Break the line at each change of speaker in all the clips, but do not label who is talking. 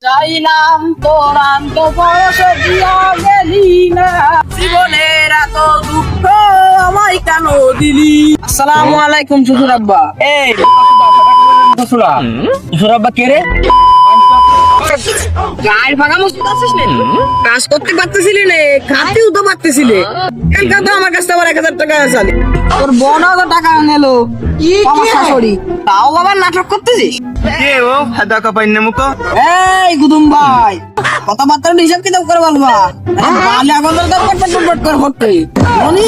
চাইলাম তোর আন্ত বয়স দিয়া গেলি না, জীবনের এত দুঃখ আমায় কেন দিলি? আসসালামু আলাইকুম শ্বশুর আব্বা।
এই শ্বশুর আব্বা কে রে?
গায়ের ফাঁকা মুসতে পারছিস না, কাজ করতে পারতেছিলি না, খাতেও তো পারতেছিলে। এখানকার তো আমার কাছে আবার 1000 টাকা আছে, তোর বোন তো টাকা আনলো আমার শাশুড়ি, তাও আবার নাটক করতেছিস।
কে ও হাদা কাপাইনে মুকো?
এই গুদুম ভাই, কথাবার্তা হিসাব কিতাব করে বলবা, বালে আগুন তো পট করে হচ্ছে মনি।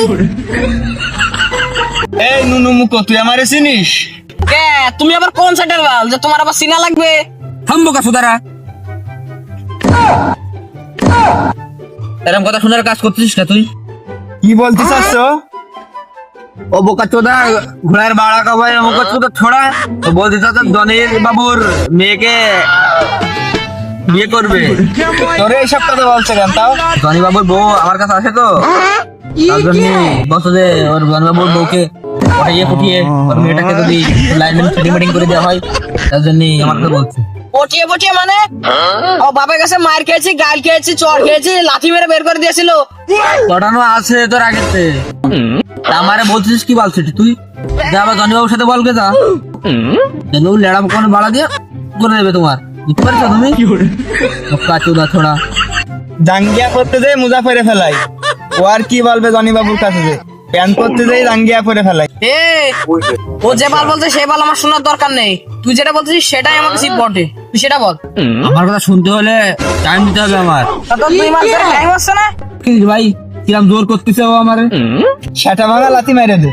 এই নুনু মুকো, তুই আমারে চিনিস?
কে তুমি আবার কোন সাইডের বাল যে তোমার আবার চিনা লাগবে?
থামবো কা সুদারা, এরকম কথা শোনার কাজ করতেছিস না তুই? কি বলতে চাচ্ছ? ও বোকা চোদা, ঘোড়ার বাড়া কাবাই বোকা চোদা ছোড়া। তো বলতে চাচ্ছ ধনির বাবুর মেয়েকে বিয়ে করবে? তোরে এইসব কথা বলছে কেন? তাও ধনী বাবুর বউ আমার কাছে আসে তো, তার জন্য বলছো যে ওর ধনী বাবুর বউকে পটাইয়ে ফুটিয়ে ওর মেয়েটাকে যদি লাইন মিটিং করে দেওয়া হয়, তার জন্য আমার কাছে বলছে।
পটিয়ে পটিয়ে মানে ও বাবার কাছে মার খেয়েছি, গাল খেয়েছি, চড় খেয়েছি, লাথি মেরে বের করে দিয়েছিল।
পটানো আছে তোর আগেতে, আমারে বলছিস কি বলছিস তুই? যা আবার ধনী বাবুর সাথে বলকে যা, লেড়া কোন বাড়া দিয়ে করে দেবে তোমার। বুঝতে পারছো তুমি? কাচুদা ছোড়া জাঙ্গিয়া করতে যাই মুজা ফেরে ফেলাই, ও আর কি বলবে ধনী বাবুর কাছে যে প্যান করতে যাই জাঙ্গিয়া ফেরে ফেলাই।
এ ও যে বাল বলছে সে বাল আমার শোনার দরকার নেই, তুই যেটা বলছিস সেটাই আমার কাছে ইম্পর্টেন্ট, তুই সেটা বল।
আমার কথা শুনতে হলে টাইম দিতে হবে আমার।
তো 2 মাস ধরে টাইম হচ্ছে না?
ভাই কিরাম জোর করতেছে ও আমারে, সেটা ভাঙা লাথি মেরে দে।